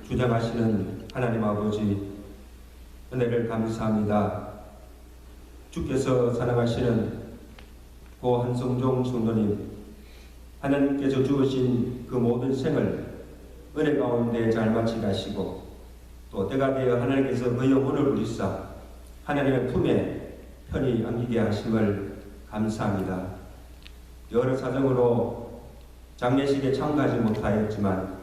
주장하시는 하나님 아버지 은혜를 감사합니다. 주께서 사랑하시는 고 한성종 성도님, 하나님께서 주으신 그 모든 생을 은혜 가운데 잘 마치게 하시고 또 때가 되어 하나님께서 그 영혼을 부리사 하나님의 품에 편히 안기게 하심을 감사합니다. 여러 사정으로 장례식에 참가하지 못하였지만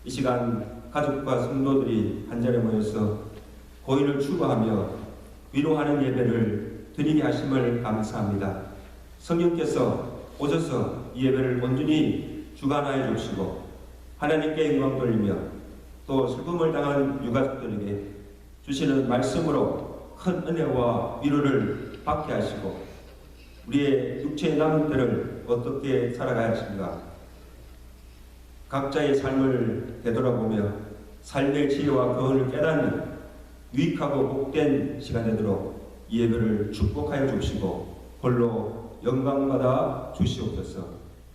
이 시간 가족과 성도들이 한자리에 모여서 고인을 추구하며 위로하는 예배를 드리게 하심을 감사합니다. 성령께서 오셔서 이 예배를 온전히 주관하여 주시고 하나님께 영광 돌리며 또 슬픔을 당한 유가족들에게 주시는 말씀으로 큰 은혜와 위로를 받게 하시고 우리의 육체의 남은 때를 어떻게 살아가야 하십니까? 각자의 삶을 되돌아보며 삶의 지혜와 교훈을 깨닫는 유익하고 복된 시간 되도록 이 예배를 축복하여 주시고 홀로 영광받아 주시옵소서.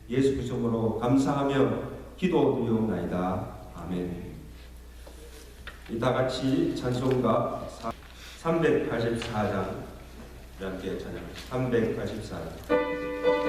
예수 그리스도 이름으로 감사하며 기도드리옵나이다. 아멘. 다 같이 찬송가 384장 함께 찬양합니다. 384장.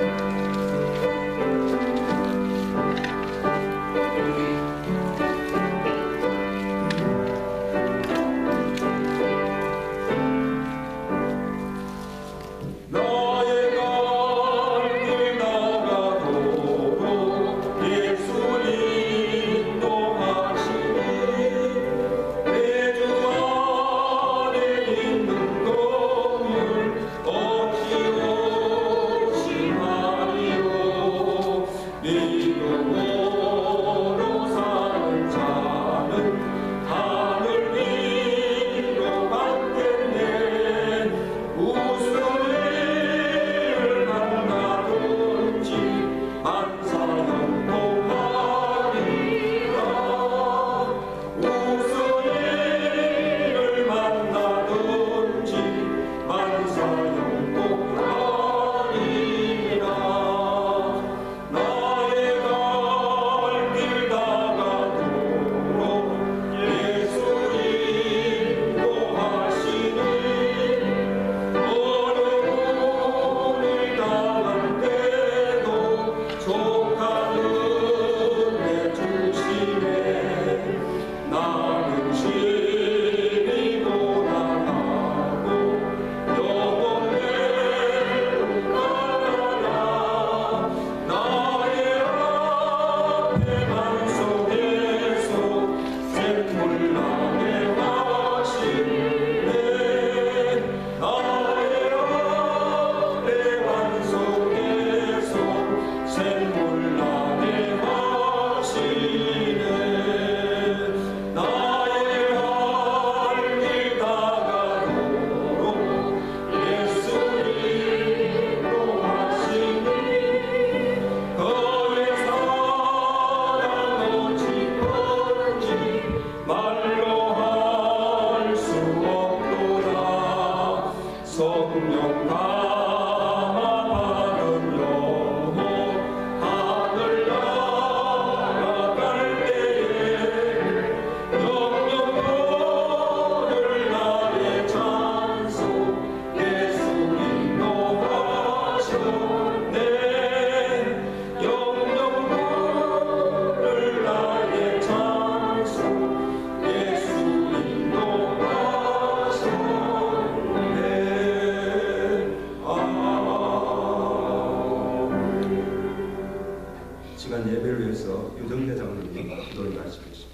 예배를 위해서 유정대 장로님이 기도를 하시겠습니다.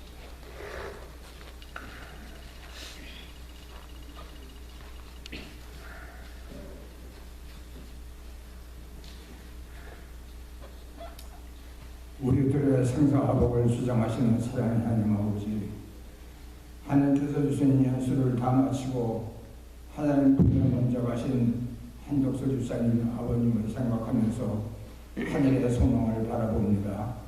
우리들의 생사화복을 수정하시는 사랑의 하나님 아버지, 하나님께서 주신 연수를 다 마치고 하나님 품에 먼저 가신 한덕수 집사님 아버님을 생각하면서 하늘의 소망을 바라봅니다.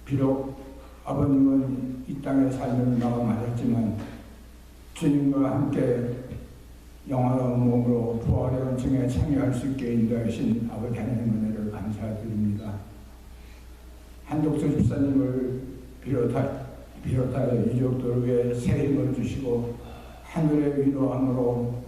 비록 아버님은 이 땅의 삶을 마감하셨지만 주님과 함께 영화로운 몸으로 부활의 은총에 참여할 수 있게 인도하신 아버지 하나님 은혜를 감사드립니다. 한덕수 집사님을 비롯하여 유족들을 위해 새 힘을 주시고 하늘의 위로함으로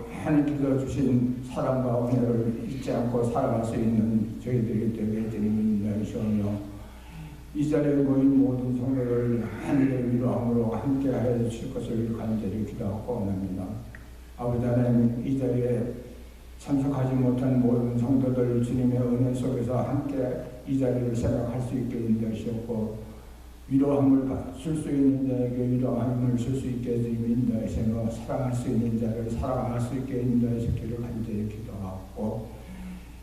하나님께서 주신 사랑과 은혜를 잊지 않고 살아갈 수 있는 저희들이 되게 주님 인도하시오며 이 자리에 모인 모든 성도를 하늘의 위로함으로 함께하여 주실 것을 간절히 기도하고 원합니다. 아버지 하나님, 이 자리에 참석하지 못한 모든 성도들 주님의 은혜 속에서 함께 이 자리를 생각할 수 있게 인도하시옵고 위로함을 줄 수 있는 자에게 위로함을 줄 수 있게 주님 인도하시며 사랑할 수 있는 자를 사랑할 수 있게 인도하시기를 간절히 기도하고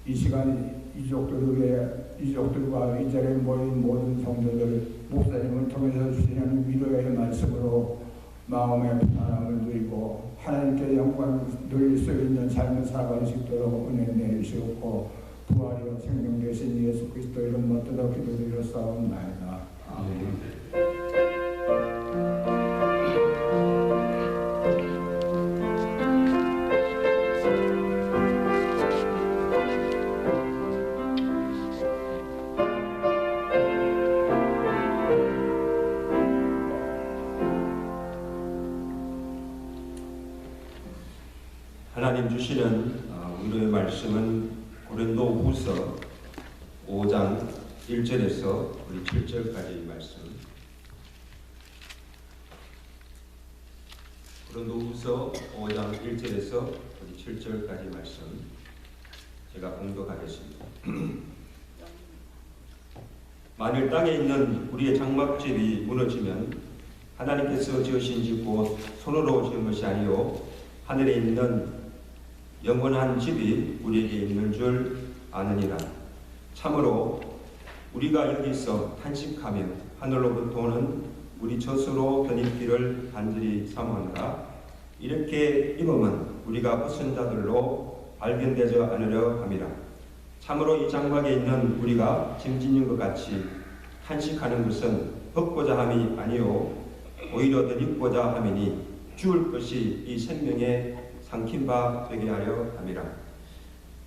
이 시간 유족들과 이 자리에 모인 모든 성도들 목사님을 통해서 주시는 위로의 말씀으로 마음의 편안함을 누리고 하나님께 영광을 누릴 수 있는 삶을 살아갈 수 있도록 은혜 내리시옵고 부활이요 생명 되신 예수 그리스도 이름으로 뜻하고 기도드렸사옵나이다. 아멘. 하나님 주시는 위로의 말씀은 고린도후서 5장 1절에서 우리 7절까지의 말씀. 고린도후서 5장 1절에서 우리 7절까지 말씀 제가 공독하겠습니다. 만일 땅에 있는 우리의 장막집이 무너지면 하나님께서 지으신 집 곧 손으로 지은 것이 아니요 하늘에 있는 영원한 집이 우리에게 있는 줄 아느니라. 참으로 우리가 여기서 탄식하며 하늘로부터 오는 우리 젖으로 견입기를 간절히 사모하노라. 이렇게 입으면 우리가 벗은 자들로 발견되지 않으려 함이라. 참으로 이 장막에 있는 우리가 짐 짓는 것 같이 탄식하는 것은 벗고자 함이 아니요 오히려 더 입고자 함이니 주울 것이 이 생명에 삼킨 바 되게 하려 함이라.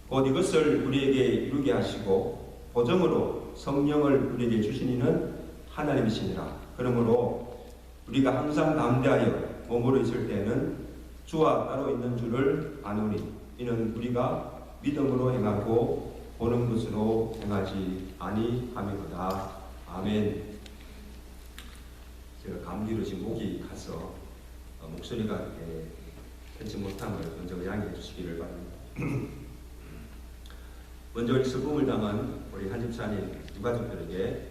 곧 이것을 우리에게 이루게 하시고 보정으로 성령을 우리에게 주시니는 하나님이시니라. 그러므로 우리가 항상 담대하여 몸으로 있을 때에는 주와 따로 있는 줄을 아노니 이는 우리가 믿음으로 행하고 보는 것으로 행하지 아니함이로다. 아멘. 제가 감기로 지금 목이 가서 목소리가 괜찮지 못함을 먼저 양해해 주시기를 바랍니다. 먼저 우리 슬픔을 당한 우리 한 집사님 유가족들에게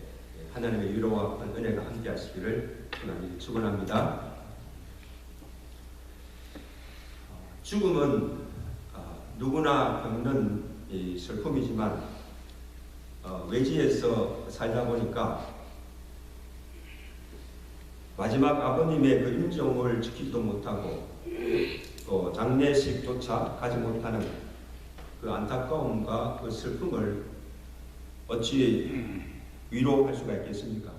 하나님의 위로와 은혜가 함께 하시기를 축원합니다. 죽음은 누구나 겪는 이 슬픔이지만 외지에서 살다 보니까 마지막 아버님의 그 임종을 지키지도 못하고 또 장례식조차 가지 못하는 그 안타까움과 그 슬픔을 어찌 위로할 수가 있겠습니까?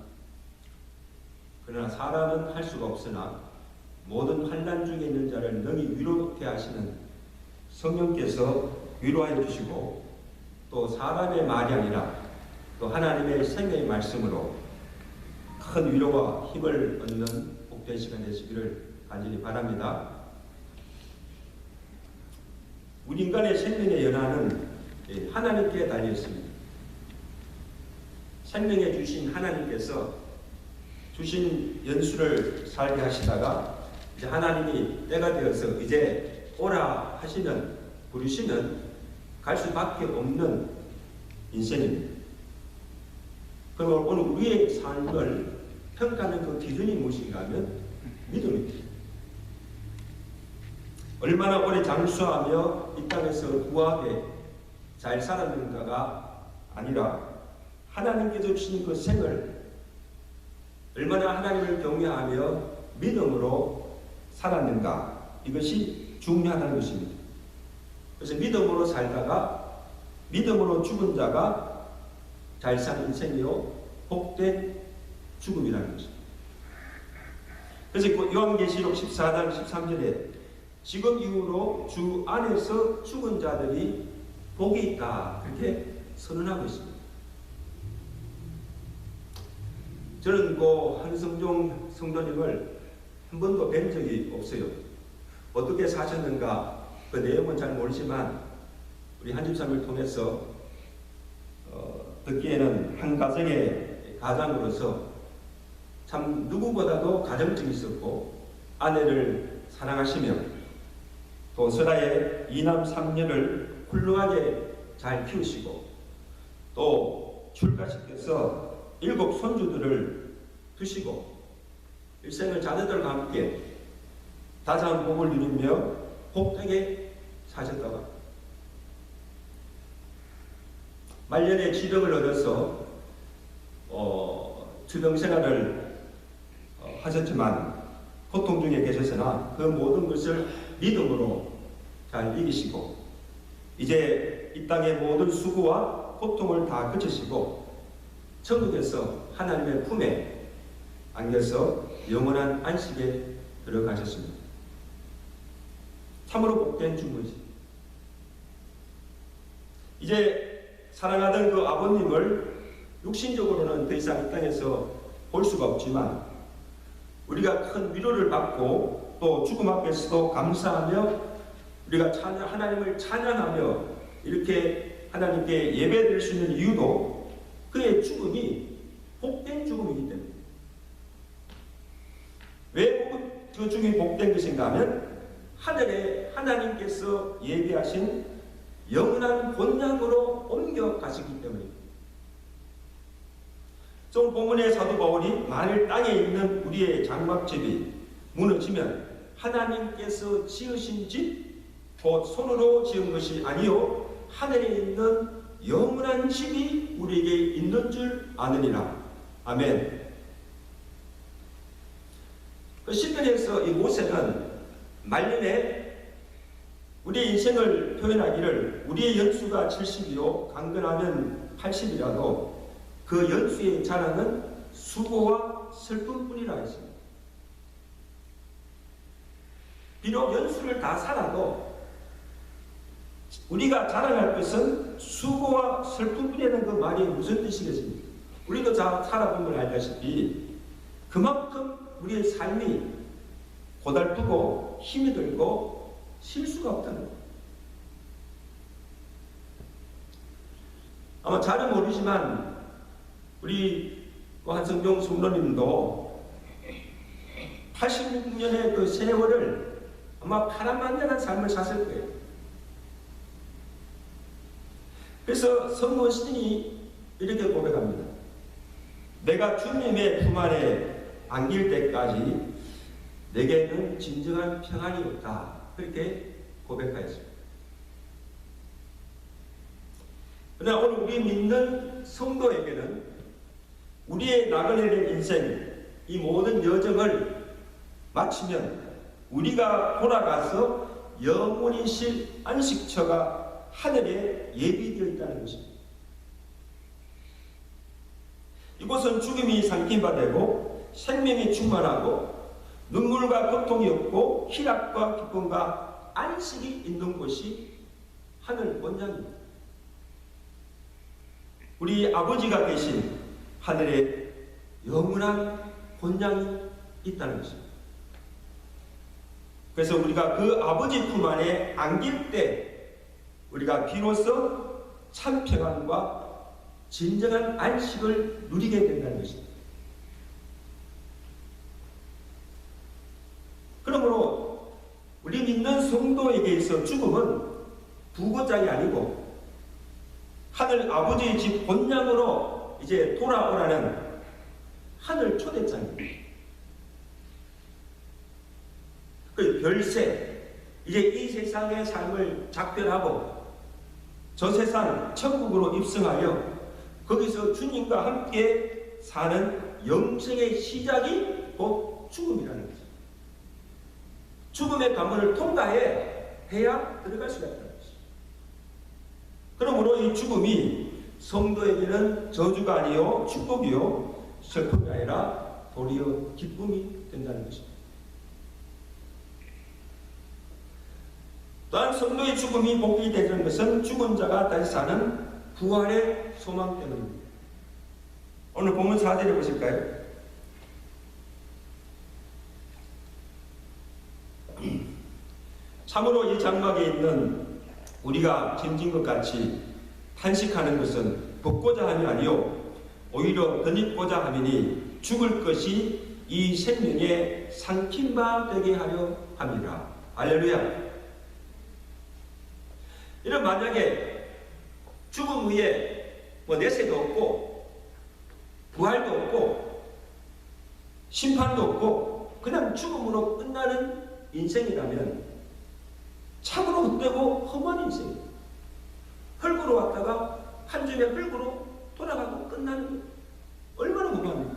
그러나 사람은 할 수가 없으나 모든 환난 중에 있는 자를 능히 위로케 하시는 성령께서 위로하여 주시고 또 사람의 말이 아니라 또 하나님의 생명의 말씀으로 큰 위로와 힘을 얻는 복된 시간 되시기를 간절히 바랍니다. 우리 인간의 생명의 연한은 하나님께 달려 있습니다. 생명에 주신 하나님께서 주신 연수를 살게 하시다가 이제 하나님이 때가 되어서 이제 오라 하시면 부르시면 갈 수밖에 없는 인생입니다. 그럼 오늘 우리의 삶을 평가하는 그 기준이 무엇인가 하면 믿음입니다. 얼마나 오래 장수하며 이 땅에서 구하게 잘 살았는가가 아니라 하나님께서 주신 그 생을 얼마나 하나님을 경외하며 믿음으로 살았는가, 이것이 중요하다는 것입니다. 그래서 믿음으로 살다가 믿음으로 죽은 자가 잘 사는 인생이요 복된 죽음이라는 것입니다. 그래서 요한계시록 14장 13절에 지금 이후로 주 안에서 죽은 자들이 복이 있다, 그렇게 선언하고 있습니다. 저는 그 한성종 성도님을 한 번도 뵌 적이 없어요. 어떻게 사셨는가 그 내용은 잘 모르지만 우리 한집사님을 통해서 듣기에는 한 가정의 가장으로서 참 누구보다도 가정적이 있었고 아내를 사랑하시며 또 설아의 2남 3녀를 훌륭하게 잘 키우시고 또 출가시켜서 7 손주들을 두시고 일생을 자녀들과 함께 다자한 복을 누리며 복되게 사셨다고 합니다. 말년에 지병을 얻어서 주병생활을 하셨지만 고통 중에 계셨으나 그 모든 것을 믿음으로 잘 이기시고 이제 이 땅의 모든 수고와 고통을 다 그치시고 천국에서 하나님의 품에 안겨서 영원한 안식에 들어가셨습니다. 참으로 복된 주문이지. 이제 사랑하던 그 아버님을 육신적으로는 더 이상 이 땅에서 볼 수가 없지만 우리가 큰 위로를 받고 또 죽음 앞에서도 감사하며 우리가 하나님을 찬양하며 이렇게 하나님께 예배드릴 수 있는 이유도 그의 죽음이 복된 죽음이기 때문에. 왜 그 죽음이 복된 것인가 하면 하늘에 하나님께서 예비하신 영원한 본향으로 옮겨가시기 때문입니다. 좀 본문의 사도 바울이 만일 땅에 있는 우리의 장막집이 무너지면 하나님께서 지으신 집, 곧 손으로 지은 것이 아니요 하늘에 있는 영원한 집이 우리에게 있는 줄 아느니라. 아멘. 그 시편에서 이 모세는 말년에 우리의 인생을 표현하기를 우리의 연수가 70이요 강건하면 80이라도 그 연수의 자랑은 수고와 슬픔뿐이라 했습니다. 비록 연수를 다 살아도 우리가 자랑할 것은 수고와 슬픔뿐이라는 그 말이 무슨 뜻이겠습니까? 우리도 다 살아보면 알다시피 그만큼 우리의 삶이 고달프고 힘이 들고 쉴 수가 없다는 거예요. 아마 잘은 모르지만 우리 한성종 성도님도 86년의 그 세월을 아마 파란만장한 삶을 사실 거예요. 그래서 성모 시인이 이렇게 고백합니다. 내가 주님의 품 안에 안길 때까지 내게는 진정한 평안이 없다. 그렇게 고백하였습니다. 그러나 오늘 우리 믿는 성도에게는 우리의 나그네된 인생, 이 모든 여정을 마치면 우리가 돌아가서 영원히 쉴 안식처가 하늘에 예비되어 있다는 것입니다. 이곳은 죽음이 상김바되고 생명이 충만하고 눈물과 고통이 없고 희락과 기쁨과 안식이 있는 곳이 하늘 본향입니다. 우리 아버지가 계신 하늘에 영원한 본향이 있다는 것입니다. 그래서 우리가 그 아버지 품 안에 안길 때 우리가 비로소 참 평안과 진정한 안식을 누리게 된다는 것입니다. 그러므로 우리 믿는 성도에게 있어 죽음은 부고장이 아니고 하늘 아버지의 집 본향으로 이제 돌아오라는 하늘 초대장입니다. 그 별세, 이제 이 세상의 삶을 작별하고 저 세상 천국으로 입성하여 거기서 주님과 함께 사는 영생의 시작이 곧 죽음이라는 거죠. 죽음의 관문을 통과해야 들어갈 수가 있다는 거죠. 그러므로 이 죽음이 성도에게는 저주가 아니요 축복이요 슬픔이 아니라 도리어 기쁨이 된다는 것입니다. 또한 성도의 죽음이 복이 되는 것은 죽은 자가 다시 사는 부활의 소망 때문입니다. 오늘 본문 4절에 보실까요? 참으로 이 장막에 있는 우리가 짐진 것 같이 탄식하는 것은 벗고자 함이 아니요 오히려 덧입고자 함이니 죽을 것이 이 생명에 삼킨 바 되게 하려 함이라. 할렐루야. 이런 만약에 죽음 후에 뭐 내세도 없고 부활도 없고 심판도 없고 그냥 죽음으로 끝나는 인생이라면 참으로 헛되고 험한 인생이에요. 흙으로 왔다가 한 줌의 흙으로 돌아가고 끝나는 거예요. 얼마나 험합니까?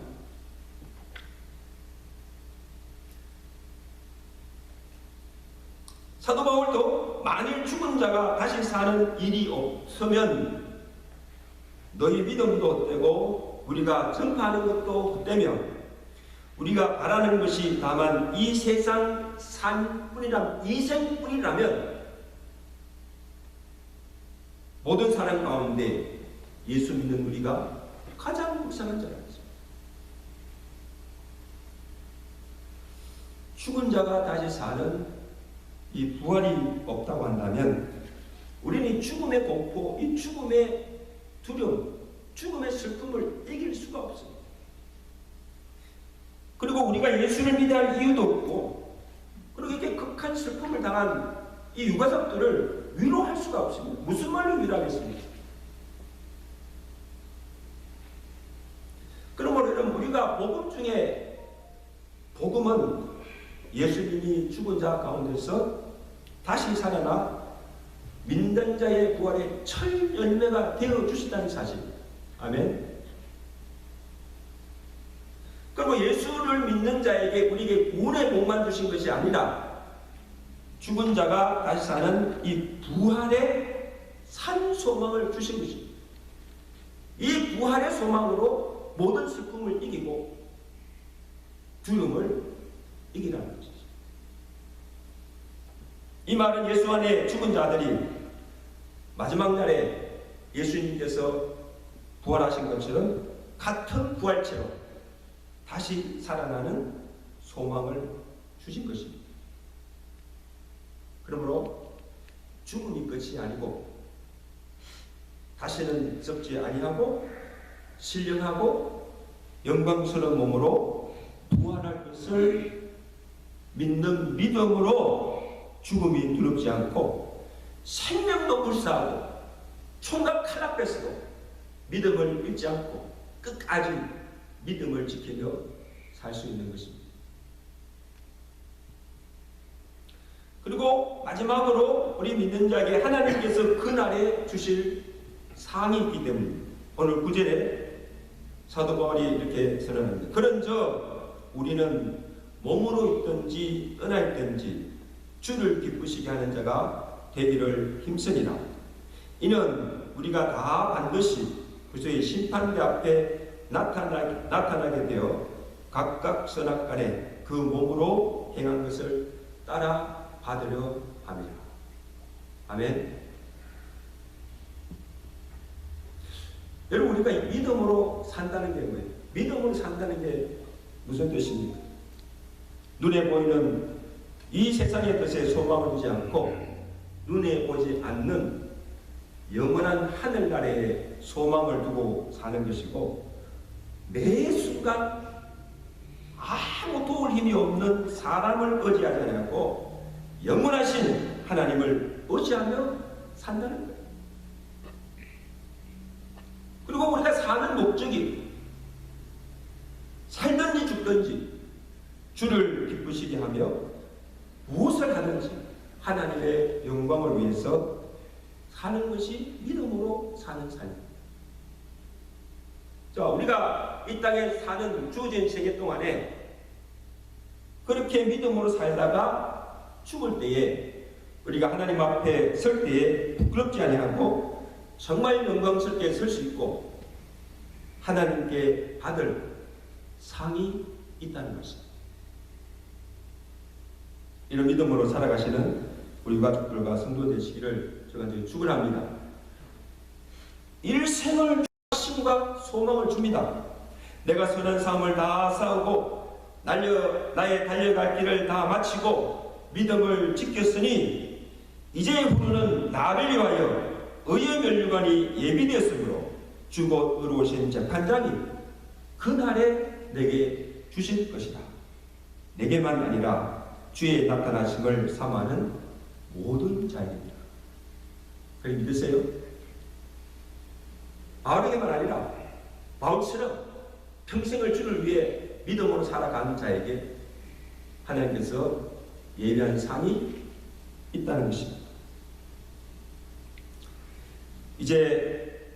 사도 바울도 만일 죽은 자가 다시 사는 일이 없으면 너희 믿음도 헛되고 우리가 전파하는 것도 헛되며 우리가 바라는 것이 다만 이 세상 삶뿐이라면 이생뿐이라면 모든 사람 가운데 예수 믿는 우리가 가장 불쌍한 자라는 것입니다. 죽은 자가 다시 사는 이 부활이 없다고 한다면 우리는 이 죽음의 공포, 이 죽음의 두려움, 죽음의 슬픔을 이길 수가 없습니다. 그리고 우리가 예수를 믿어야 할 이유도 없고 그리고 이렇게 극한 슬픔을 당한 이 유가족들을 위로할 수가 없습니다. 무슨 말로 위로하겠습니까? 그러므로 여러분 우리가 복음 중에 복음은 예수님이 죽은 자 가운데서 다시 살아나 믿는 자의 부활의 첫 열매가 되어 주시다는 사실. 아멘. 그리고 예수를 믿는 자에게 우리에게 구원의 복만 주신 것이 아니라 죽은 자가 다시 사는 이 부활의 산 소망을 주신 것입니다. 이 부활의 소망으로 모든 슬픔을 이기고 두려움을 이기라는 것이죠. 이 말은 예수 안에 죽은 자들이 마지막 날에 예수님께서 부활하신 것처럼 같은 부활체로 다시 살아나는 소망을 주신 것입니다. 그러므로 죽음이 끝이 아니고 다시는 썩지 아니하고 신령하고 영광스러운 몸으로 부활할 것을 믿는 믿음으로 죽음이 두렵지 않고 생명도 불사하고 총각 칼 앞에서도 믿음을 잃지 않고 끝까지 믿음을 지키며 살 수 있는 것입니다. 그리고 마지막으로 우리 믿는 자에게 하나님께서 그날에 주실 상이 있기 때문입니다. 오늘 9절에 사도 바울이 이렇게 선언합니다. 그런저 우리는 몸으로 있든지 떠나 있든지 주를 기쁘시게 하는 자가 되기를 힘쓰니라. 이는 우리가 다 반드시 그리스도의 심판대 앞에 나타나게 되어 각각 선악간에 그 몸으로 행한 것을 따라 받으려 함이라. 아멘. 여러분 우리가 믿음으로 산다는 게 뭐예요? 믿음으로 산다는 게 무슨 뜻입니까? 눈에 보이는 이 세상의 것에 소망을 두지 않고 눈에 보이지 않는 영원한 하늘나라에 소망을 두고 사는 것이고 매 순간 아무 도울 힘이 없는 사람을 의지하지 않고 영원하신 하나님을 의지하며 산다는 거예요. 그리고 우리가 사는 목적이 살든지 죽든지 주를 기쁘시게 하며 무엇을 하든지 하나님의 영광을 위해서 사는 것이 믿음으로 사는 삶입니다. 자, 우리가 이 땅에 사는 주어진 세계 동안에 그렇게 믿음으로 살다가 죽을 때에 우리가 하나님 앞에 설 때에 부끄럽지 아니하고 정말 영광스럽게 설 수 있고 하나님께 받을 상이 있다는 것입니다. 이런 믿음으로 살아가시는 우리 가족들과 성도 되시기를 제가 이제 축원합니다. 일생을 힘과 소망을 줍니다. 내가 선한 싸움을 다 싸우고 나의 달려갈 길을 다 마치고 믿음을 지켰으니 이제 후로는 나를 위하여 의의 면류관이 예비되었으므로 주곧 의로우신 재판장이 그날에 내게 주실 것이다. 내게만 아니라 주의 나타나심을 사모하는 모든 자입니다. 그걸 믿으세요? 바울에게만 아니라 바울처럼 평생을 주를 위해 믿음으로 살아가는 자에게 하나님께서 예비한 상이 있다는 것입니다. 이제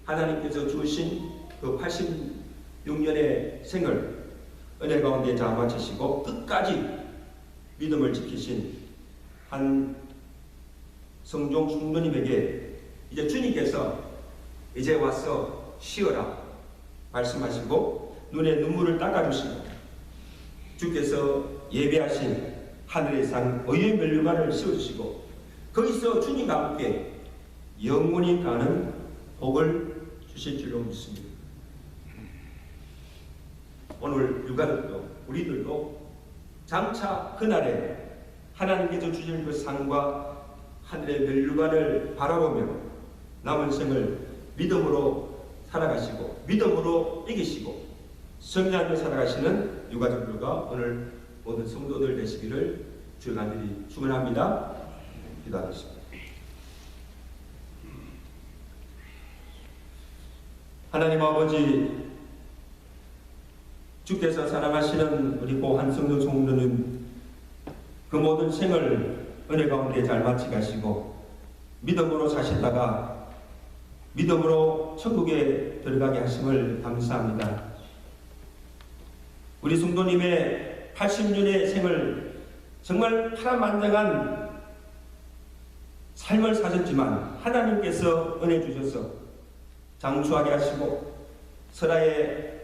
하나님께서 주신 그 86년의 생을 은혜 가운데 장마치시고 끝까지 믿음을 지키신 한 성종 충도님에게 이제 주님께서 이제 와서 쉬어라 말씀하시고 눈에 눈물을 닦아주시고 주께서 예배하신 하늘의 상 의의 면류관을 씌워주시고 거기서 주님과 함께 영원히 가는 복을 주실 줄로 믿습니다. 오늘 유가족도 우리들도 장차 그날에 하나님께서 주실 그 상과 하늘의 면류관을 바라보며 남은 생을 믿음으로 살아가시고 믿음으로 이기시고 승리하며 살아가시는 유가족들과 오늘 모든 성도들 되시기를 주의 간절히 축원합니다. 기도하겠습니다. 하나님 아버지, 주께서 사랑하시는 우리 고 한성도 성도는 그 모든 생을 은혜 가운데 잘 마치가시고 믿음으로 사시다가 믿음으로 천국에 들어가게 하심을 감사합니다. 우리 성도님의 80년의 생을 정말 파란만장한 삶을 사셨지만 하나님께서 은혜 주셔서 장수하게 하시고 설아의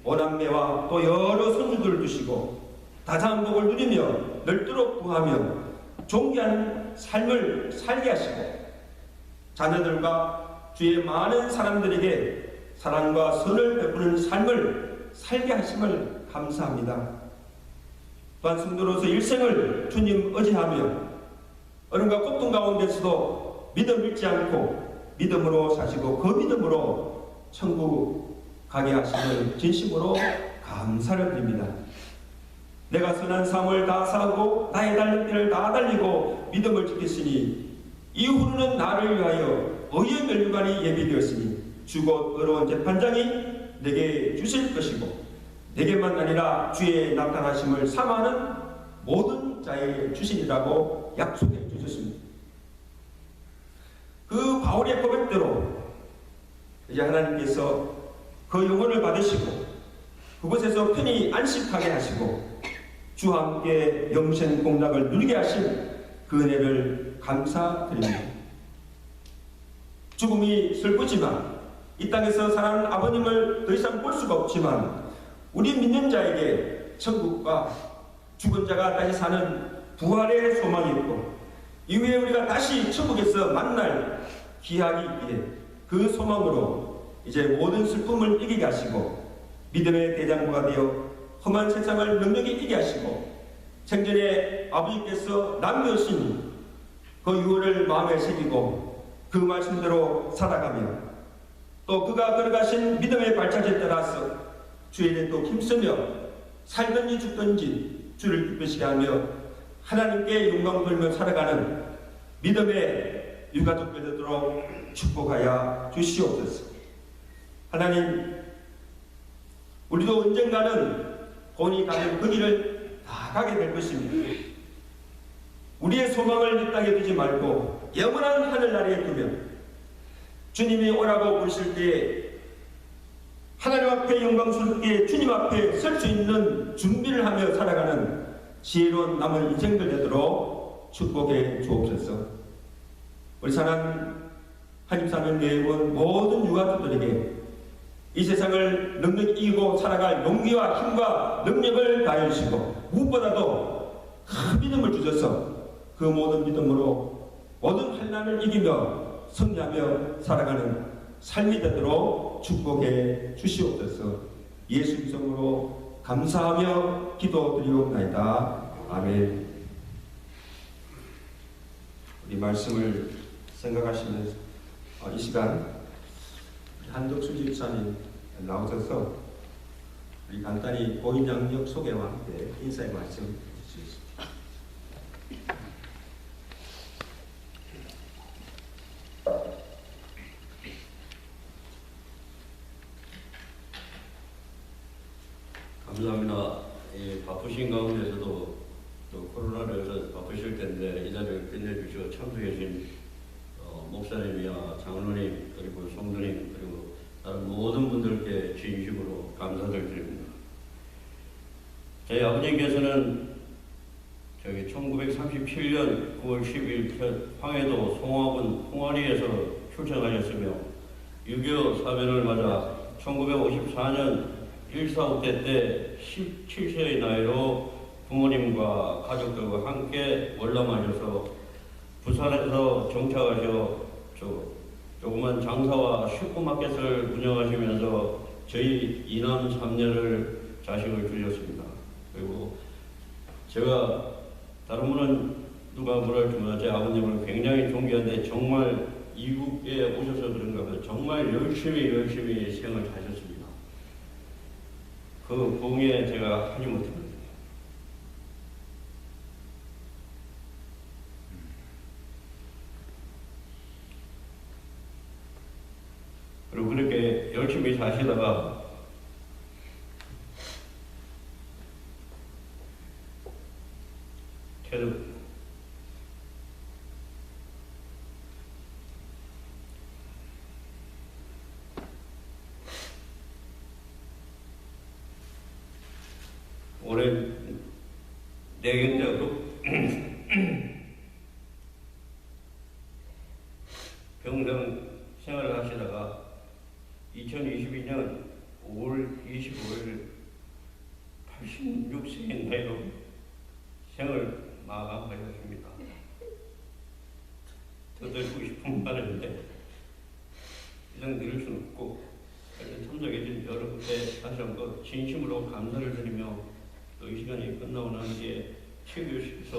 오남매와 또 여러 손주들을 두시고 다자한 복을 누리며 널도록 구하며 존귀한 삶을 살게 하시고 자녀들과 주의 많은 사람들에게 사랑과 선을 베푸는 삶을 살게 하심을 감사합니다. 또한 성도로서 일생을 주님 의지하며 어려움과 고통 가운데서도 믿음 잃지 않고 믿음으로 사시고 그 믿음으로 천국 가게 하심을 진심으로 감사를 드립니다. 내가 선한 삶을 다 살고 나의 달릴 다 달리고 믿음을 지켰으니 이후로는 나를 위하여 의의 면류관이 예비되었으니 주곧 의로운 재판장이 내게 주실 것이고 내게만 아니라 주의 나타나심을 사모하는 모든 자에게 주시리라고 약속해 주셨습니다. 그 바울의 고백대로 이제 하나님께서 그 영혼을 받으시고 그곳에서 편히 안식하게 하시고 주와 함께 영생 공락을 누리게 하신 그 은혜를 감사드립니다. 죽음이 슬프지만 이 땅에서 살아가는 아버님을 더 이상 볼 수가 없지만 우리 믿는 자에게 천국과 죽은 자가 다시 사는 부활의 소망이 있고 이후에 우리가 다시 천국에서 만날 기약이 있기에 그 소망으로 이제 모든 슬픔을 이기게 하시고 믿음의 대장부가 되어 험한 세상을 능력히 이기게 하시고 생전에 아버지께서 남겨주신 그 유언을 마음에 새기고 그 말씀대로 살아가며 또 그가 걸어가신 믿음의 발자취에 따라서 주의 일에 또 힘쓰며 살든지 죽든지 주를 기쁘시게 하며 하나님께 영광 돌며 살아가는 믿음의 유가족들 되도록 축복하여 주시옵소서. 하나님, 우리도 언젠가는 본이 가는 그 길을 다 가게 될 것입니다. 우리의 소망을 이 땅에 두지 말고 영원한 하늘나라에 두며 주님이 오라고 부르실 때 하나님 앞에 영광스럽게 주님 앞에 설 수 있는 준비를 하며 살아가는 지혜로운 남은 인생들 되도록 축복해 주옵소서. 우리 사랑 한림사명교회 온 모든 유가족들에게 이 세상을 능력히 이기고 살아갈 용기와 힘과 능력을 다해 주시고 무엇보다도 큰 믿음을 주셔서 그 모든 믿음으로 모든 환난을 이기며 승리하며 살아가는 삶이 되도록 축복해 주시옵소서. 예수 이름으로 감사하며 기도드리옵나이다. 아멘. 이 말씀을 생각하시면서 이 시간 한덕수 집사님 나오셔서 우리 간단히 고인 양력 소개와 함께 인사의 말씀 해주시겠습니다. 감사합니다. 바쁘신 가운데서도 또 코로나로 해서 바쁘실 텐데 이 자리를 끝내주시고 참석해 주신 목사님이야 장로님 그리고 성도님 그리고 다른 모든 분들께 진심으로 감사를 드립니다. 저희 아버님께서는 1937년 9월 10일 황해도 송화군 홍화리에서 출생하셨으며 6.25 사변을 맞아 1954년 1.45대 때 17세의 나이로 부모님과 가족들과 함께 월남하셔서 부산에서 정착하셔 조그만 장사와 슈퍼마켓을 운영하시면서 저희 이남 3녀를 자식을 주셨습니다. 그리고 제가 다른 분은 누가 뭐라 할지만 제 아버님을 굉장히 존경하는데 정말 이국에 오셔서 그런가 봐요. 정말 열심히 생을 하셨습니다. 그 공에 제가 하지 못합니다. 그리고 그렇게 열심히 사시다가 올해 내경적으로 병상 생활을 하시다가 2022년 5월 25일 86세의 나이로 생을 마감하였습니다. 더 드리고 싶은 말인데 이상 드릴 수는 없고 참석해 주신 여러분께 다시 한번 진심으로 감사를 드리며 또 이 시간이 끝나고 난 뒤에 친교실에서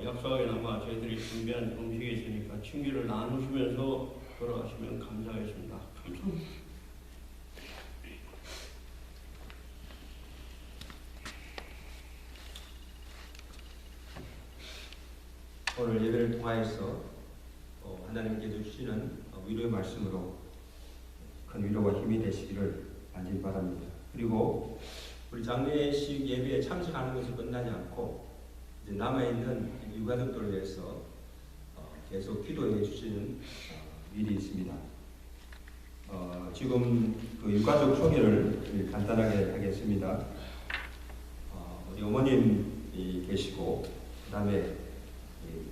약속에나마 저희들이 준비한 음식이 있으니까 친교를 나누시면서 돌아가시면 감사하겠습니다. 감사합니다. 오늘 예배를 통하여서 하나님께서 주시는 위로의 말씀으로 큰 위로와 힘이 되시기를 간절히 바랍니다. 그리고 우리 장례식 예배에 참석하는 것이 끝나지 않고 이제 남아있는 유가족들을 위해서 계속 기도해 주시는 일이 있습니다. 지금 그 유가족 소개를 간단하게 하겠습니다. 우리 어머님이 계시고 그 다음에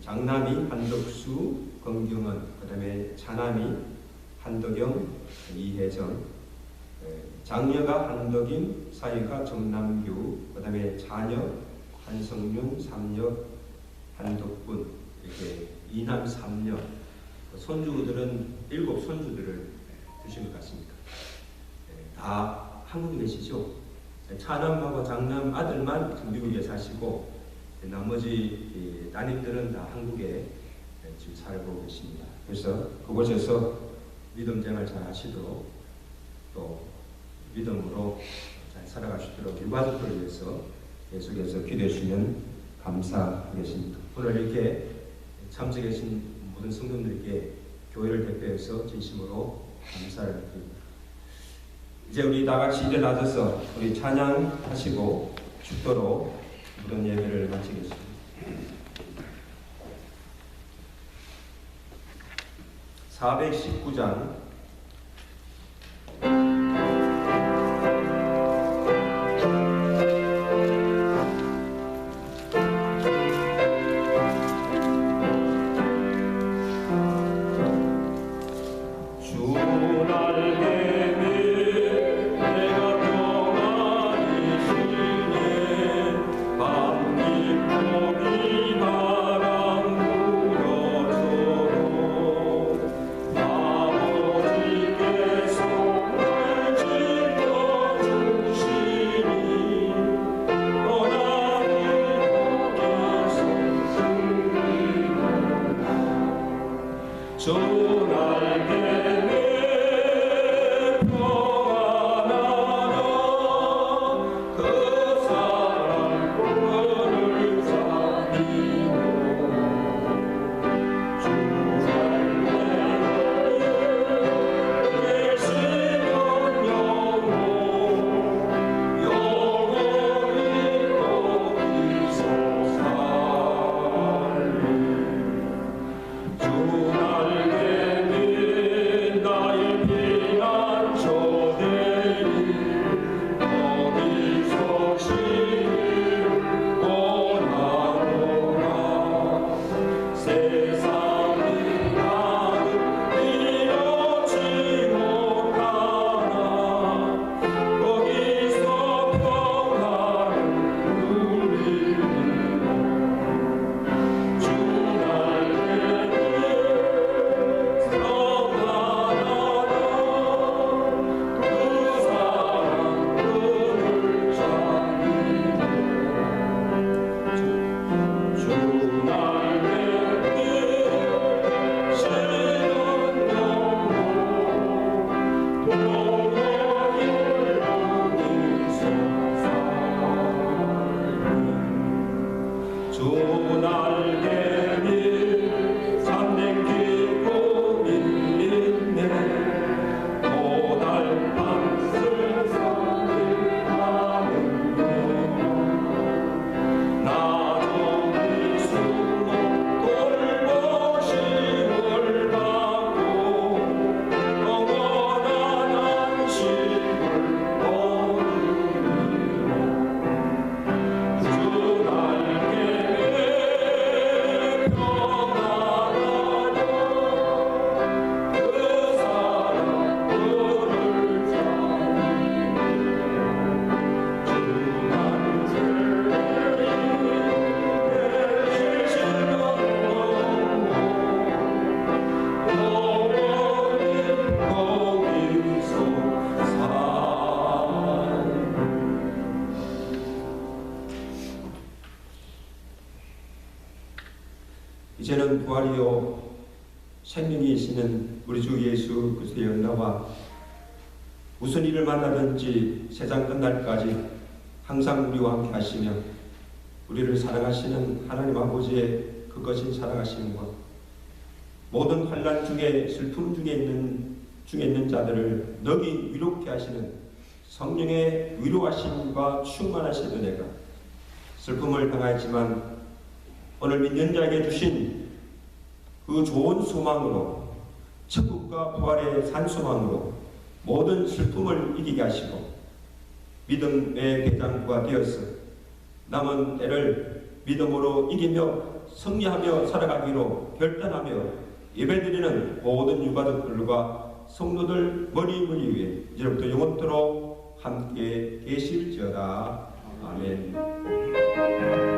장남이 한덕수, 권경은, 그 다음에 차남이 한덕영, 이혜정, 장녀가 한덕임, 사위가 정남규, 그 다음에 자녀 한성윤, 삼녀 한덕분, 이렇게 이남 삼녀, 손주들은 7 손주들을 두신 것 같습니다. 다 한국에 계시죠? 차남하고 장남 아들만 지금 미국에 사시고 나머지 따님들은 다 한국에 지금 살고 계십니다. 그래서 그곳에서 믿음 생활 잘 하시도록 또 믿음으로 잘 살아가시도록 유가족들을 위해서 계속해서 기도해 주시면 감사하겠습니다. 오늘 이렇게 참석해 주신 모든 성도님들께 교회를 대표해서 진심으로 감사를 드립니다. 이제 우리 다 같이 일어나셔서 우리 찬양하시고 축도로 무덤 예배를 마치겠습니다. (419장) 바람 불어줘도 이제는 부활이요 생명이 있는 우리 주 예수 그리스도의 연나와 무슨 일을 만나든지 세상 끝날까지 항상 우리와 함께 하시며 우리를 사랑하시는 하나님 아버지의 그것인 사랑하심과 모든 환난 중에 슬픔 중에 있는 자들을 너기 위롭게 하시는 성령의 위로하심과 충만하신 은혜가 슬픔을 당하였지만 오늘 믿는 자에게 주신 그 좋은 소망으로 천국과 부활의 산소망으로 모든 슬픔을 이기게 하시고 믿음의 배당구가 되어서 남은 때를 믿음으로 이기며 승리하며 살아가기로 결단하며 예배드리는 모든 유가족들과 성도들 머리 위에 이제부터 영원토록 함께 계실지어다. 아멘.